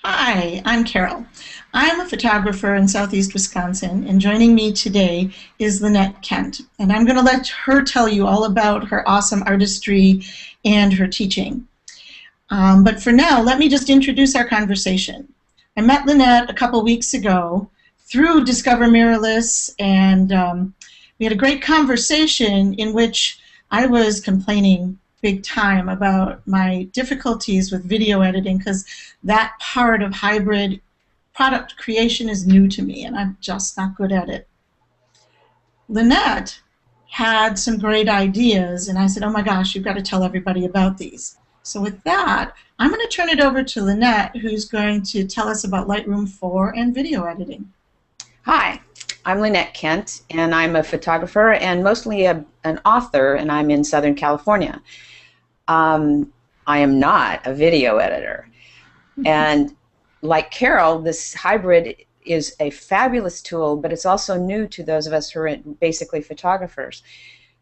Hi, I'm Carol. I'm a photographer in Southeast Wisconsin, and joining me today is Lynette Kent. And I'm going to let her tell you all about her awesome artistry and her teaching. But for now, let me just introduce our conversation. I met Lynette a couple weeks ago through Discover Mirrorless, and we had a great conversation in which I was complaining big time about my difficulties with video editing because that part of hybrid product creation is new to me and I'm just not good at it. Lynette had some great ideas and I said, oh my gosh, you've got to tell everybody about these. So with that, I'm going to turn it over to Lynette, who's going to tell us about Lightroom 4 and video editing. Hi, I'm Lynette Kent, and I'm a photographer and mostly an author, and I'm in Southern California. I am not a video editor. And like Carol, this hybrid is a fabulous tool, but it's also new to those of us who are basically photographers.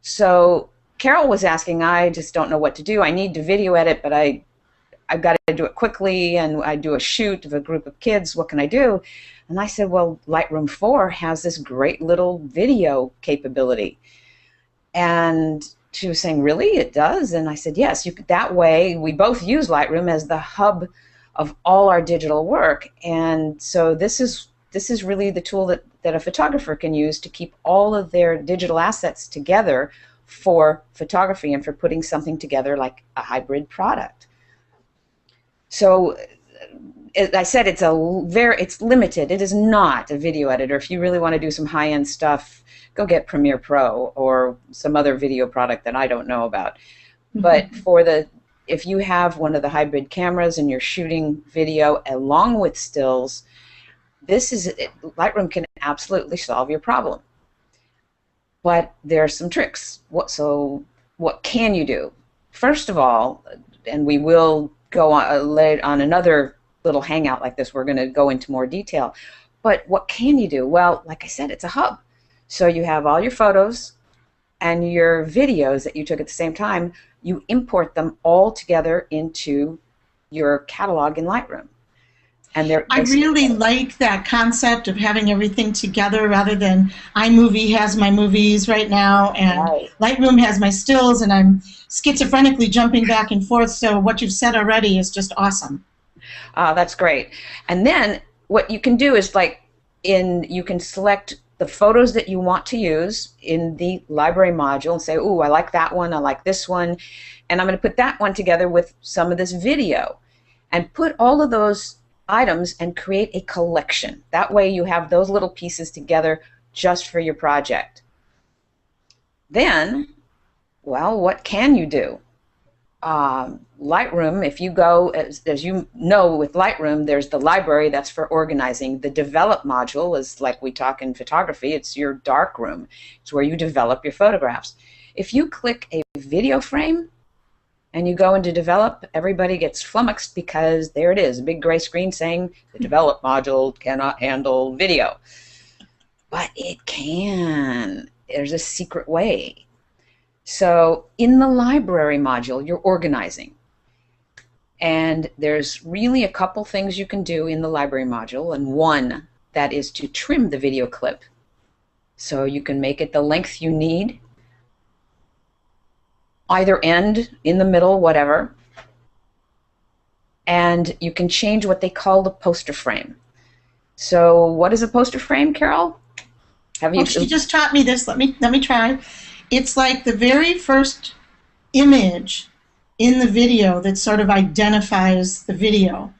So Carol was asking, I just don't know what to do. I need to video edit, but I've got to do it quickly, and I do a shoot of a group of kids. What can I do? And I said, well, Lightroom 4 has this great little video capability. And she was saying, really, it does? And I said, yes. That way, we both use Lightroom as the hub of all our digital work. And so this is really the tool that a photographer can use to keep all of their digital assets together for photography and for putting something together like a hybrid product. So as I said, it's limited. It is not a video editor. If you really want to do some high-end stuff, go get Premiere Pro or some other video product that I don't know about. Mm-hmm. But if you have one of the hybrid cameras and you're shooting video along with stills, Lightroom can absolutely solve your problem. But there are some tricks. So what can you do? First of all, and we will go on another little hangout like this, we're going to go into more detail. But what can you do? Well, like I said, it's a hub. So you have all your photos and your videos that you took at the same time. You import them all together into your catalog in Lightroom. And I really like that concept of having everything together rather than iMovie has my movies right now and right. Lightroom has my stills and I'm schizophrenically jumping back and forth. So what you've said already is just awesome. That's great. And then what you can do is you can select the photos that you want to use in the library module and say, ooh, I like that one, I like this one, and I'm going to put that one together with some of this video and put all of those items and create a collection. That way you have those little pieces together just for your project. Then, well, what can you do? Lightroom, if you go, as you know, with Lightroom, there's the library, that's for organizing. The develop module is like we talk in photography, it's your dark room. It's where you develop your photographs. If you click a video frame and you go into develop, everybody gets flummoxed because there it is, a big gray screen saying the develop module cannot handle video. But it can. There's a secret way. So in the library module, you're organizing. And there's really a couple things you can do in the library module, and one that is to trim the video clip. So you can make it the length you need, either end, in the middle, whatever. And you can change what they call the poster frame. So what is a poster frame, Carol? She just taught me this. Let me try. It's like the very first image in the video that sort of identifies the video.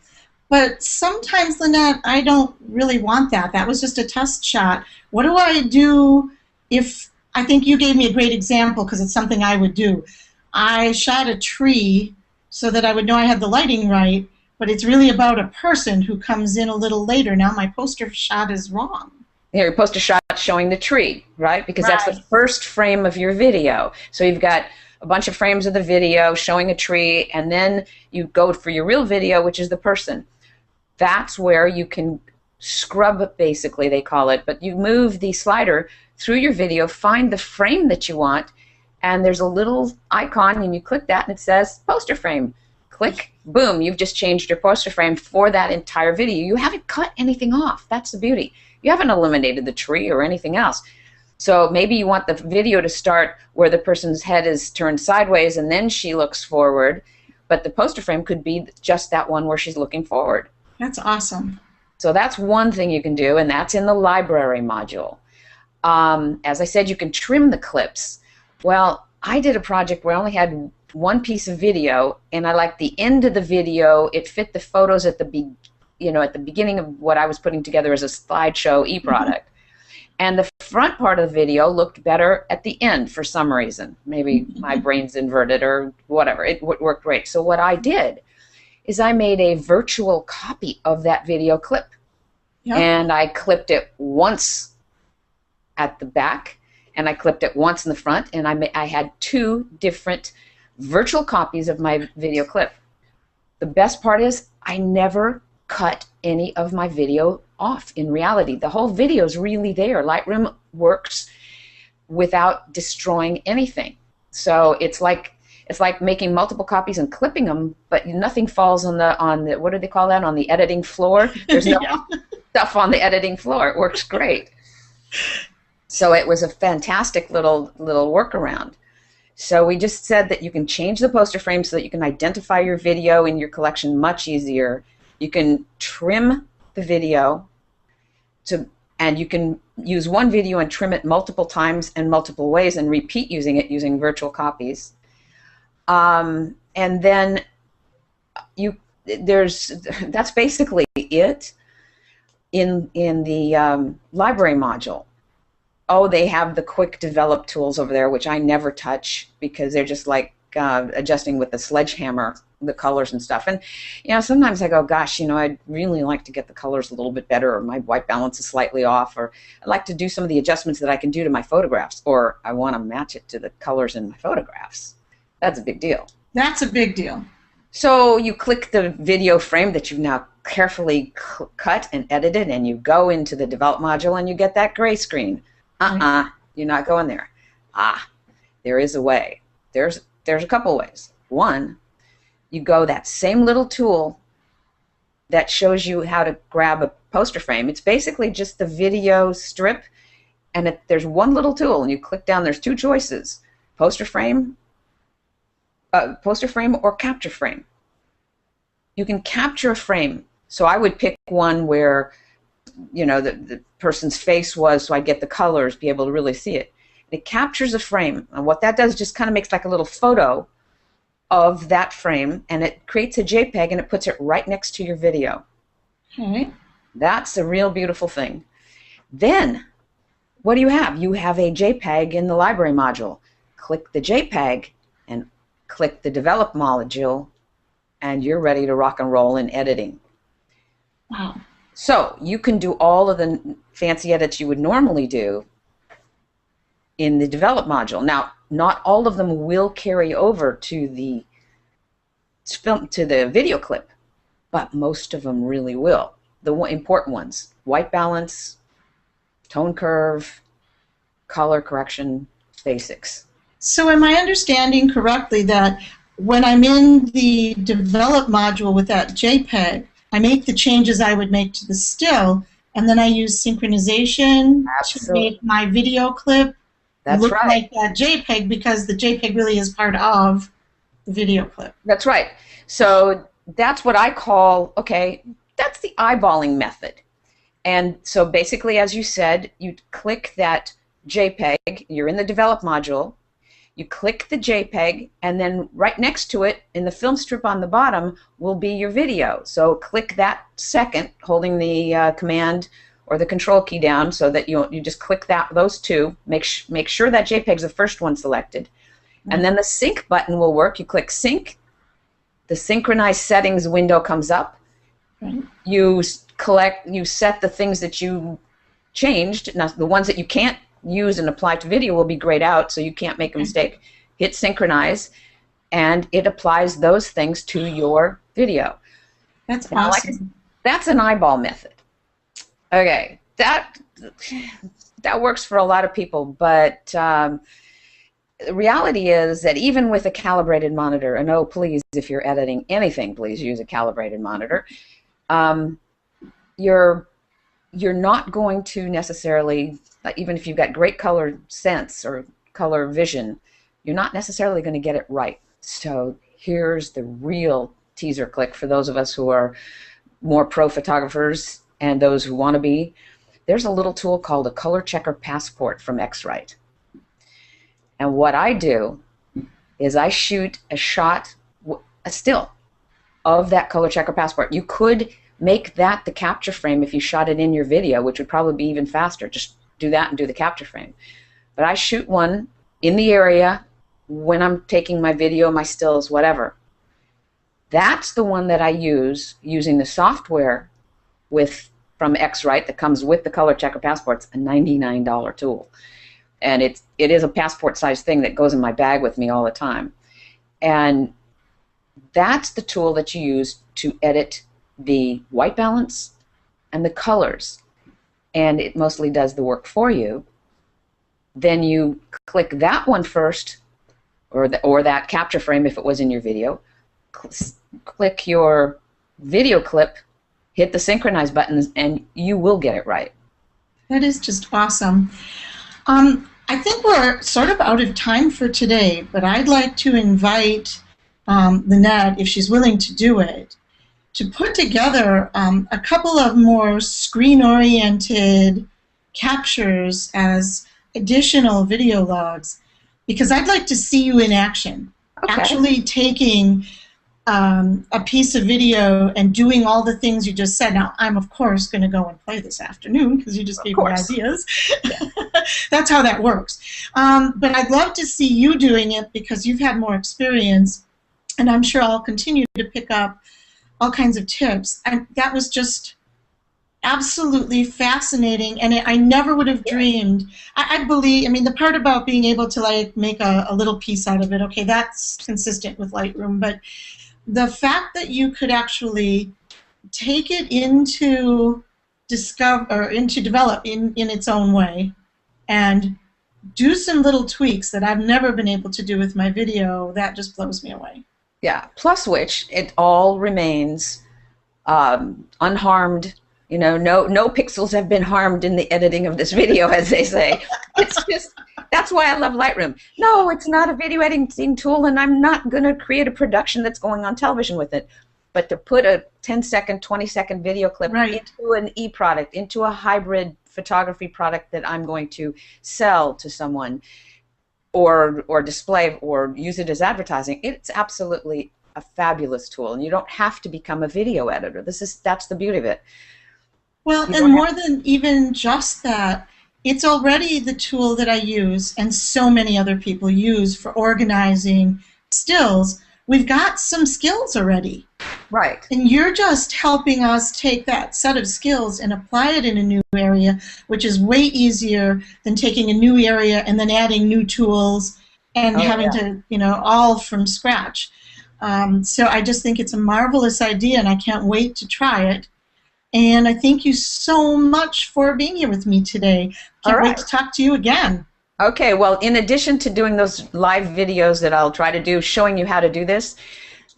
But sometimes, Lynette, I don't really want that. That was just a test shot. What do I do if, I think you gave me a great example because it's something I would do. I shot a tree so that I would know I had the lighting right, but it's really about a person who comes in a little later. Now my poster shot is wrong. Your poster shot showing the tree, right? Because right. That's the first frame of your video. So you've got a bunch of frames of the video showing a tree, and then you go for your real video, which is the person. That's where you can scrub, basically, they call it, but you move the slider through your video, find the frame that you want, and there's a little icon, and you click that, and it says poster frame. Click, boom, you've just changed your poster frame for that entire video. You haven't cut anything off. That's the beauty. You haven't eliminated the tree or anything else. So maybe you want the video to start where the person's head is turned sideways and then she looks forward, but the poster frame could be just that one where she's looking forward. That's awesome. So that's one thing you can do, and that's in the library module. As I said, you can trim the clips. Well, I did a project where I only had one piece of video, and I liked the end of the video. It fit the photos at the beginning of what I was putting together as a slideshow e-product. And the front part of the video looked better at the end for some reason. Maybe my brain's inverted or whatever. It worked great. So what I did is I made a virtual copy of that video clip. Yep. And I clipped it once at the back, and I clipped it once in the front, and I had two different virtual copies of my video clip. The best part is I never cut any of my video off. In reality, the whole video is really there. Lightroom works without destroying anything. So it's like making multiple copies and clipping them, but nothing falls on the what do they call that, on the editing floor? There's no stuff on the editing floor. It works great. So it was a fantastic little workaround. So we just said that you can change the poster frame so that you can identify your video in your collection much easier. You can trim the video and you can use one video and trim it multiple times and multiple ways and repeat using it using virtual copies. And then that's basically it in the library module. Oh, they have the quick develop tools over there, which I never touch because they're just like adjusting with the sledgehammer, the colors and stuff. And sometimes I go, gosh, I'd really like to get the colors a little bit better, or my white balance is slightly off, or I'd like to do some of the adjustments that I can do to my photographs, or I want to match it to the colors in my photographs. That's a big deal. That's a big deal. So you click the video frame that you've now carefully cut and edited, and you go into the develop module and you get that gray screen. You're not going there. There is a way. There's a couple ways. One, you go that same little tool that shows you how to grab a poster frame. It's basically just the video strip, and there's one little tool, and you click down. There's two choices: poster frame or capture frame. You can capture a frame. So I would pick one where the person's face was, so I get the colors, be able to really see it. It captures a frame, and what that does just kind of makes like a little photo of that frame, and it creates a JPEG, and it puts it right next to your video. Okay. That's a real beautiful thing. Then, what do you have? You have a JPEG in the library module. Click the JPEG and click the develop module, and you're ready to rock and roll in editing. Wow. So you can do all of the fancy edits you would normally do in the develop module. Now, not all of them will carry over to the video clip, but most of them really will. The important ones: white balance, tone curve, color correction, basics. So am I understanding correctly that when I'm in the develop module with that JPEG, I make the changes I would make to the still, and then I use synchronization to make my video clip look like that JPEG, because the JPEG really is part of the video clip. That's right. So that's what I call, that's the eyeballing method. And so basically, as you said, you click that JPEG, you're in the develop module, you click the JPEG, and then right next to it in the film strip on the bottom will be your video. So click that second, holding the command or the control key down, so that you just click those two. Make sure that JPEG's the first one selected. And then the sync button will work. You click sync, the synchronize settings window comes up. You set the things that you changed. Now the ones that you can't use and apply to video will be grayed out, so you can't make a mistake. Hit synchronize, and it applies those things to your video. That's awesome. That's an eyeball method. Okay, that works for a lot of people, but the reality is that even with a calibrated monitor, and oh, please, if you're editing anything, please use a calibrated monitor, um, you're not going to necessarily, even if you've got great color sense or color vision, you're not necessarily going to get it right. So here's the real teaser click for those of us who are more pro photographers and those who want to be. There's a little tool called a color checker passport from X-Rite. And what I do is I shoot a shot, a still of that color checker passport. You could make that the capture frame if you shot it in your video, which would probably be even faster. Just do that and do the capture frame. But I shoot one in the area when I'm taking my video, my stills, whatever. That's the one that I use using the software from X-Rite that comes with the color checker passports, a $99 tool. And it is a passport-sized thing that goes in my bag with me all the time. And that's the tool that you use to edit the white balance and the colors. And it mostly does the work for you. Then you click that one first, or that capture frame if it was in your video. Click your video clip, hit the synchronize buttons, and you will get it right. That is just awesome. I think we're sort of out of time for today, but I'd like to invite Lynette, if she's willing to do it, to put together a couple of more screen-oriented captures as additional video logs, because I'd like to see you in action, actually taking a piece of video and doing all the things you just said. Now, I'm, of course, going to go and play this afternoon because you just gave me ideas. That's how that works. But I'd love to see you doing it because you've had more experience, and I'm sure I'll continue to pick up all kinds of tips. And that was just absolutely fascinating, and I never would have dreamed. I believe, I mean, the part about being able to like make a little piece out of it, okay, that's consistent with Lightroom, but the fact that you could actually take it into develop in its own way and do some little tweaks that I've never been able to do with my video, that just blows me away. Yeah, plus which it all remains unharmed. You know, no pixels have been harmed in the editing of this video, as they say. It's just, that's why I love Lightroom. No, it's not a video editing tool, and I'm not going to create a production that's going on television with it. But to put a 10-second, 20-second video clip into an e-product, into a hybrid photography product that I'm going to sell to someone or display or use it as advertising, it's absolutely a fabulous tool. And you don't have to become a video editor. That's the beauty of it. Well, and more than even just that, it's already the tool that I use and so many other people use for organizing stills. We've got some skills already. Right. And you're just helping us take that set of skills and apply it in a new area, which is way easier than taking a new area and then adding new tools and having to, you know, all from scratch. So I just think it's a marvelous idea, and I can't wait to try it. And I thank you so much for being here with me today. Can't wait to talk to you again. Okay, well, in addition to doing those live videos that I'll try to do showing you how to do this,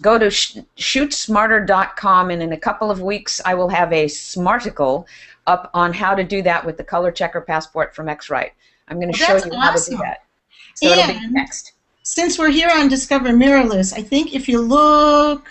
go to shootsmarter.com, and in a couple of weeks I will have a smarticle up on how to do that with the color checker passport from X-Rite. I'm going to show you how to do that. So it'll be next. Since we're here on Discover Mirrorless, I think if you look,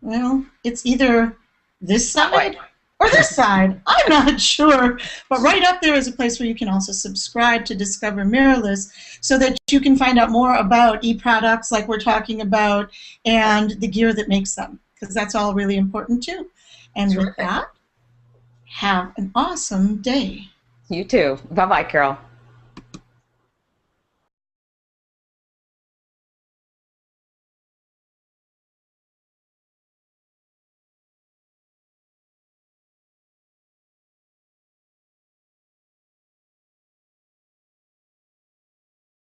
well, it's either this side or this side. I'm not sure. But right up there is a place where you can also subscribe to Discover Mirrorless so that you can find out more about e-products like we're talking about and the gear that makes them, because that's all really important too. And with that, have an awesome day. You too. Bye-bye, Carol.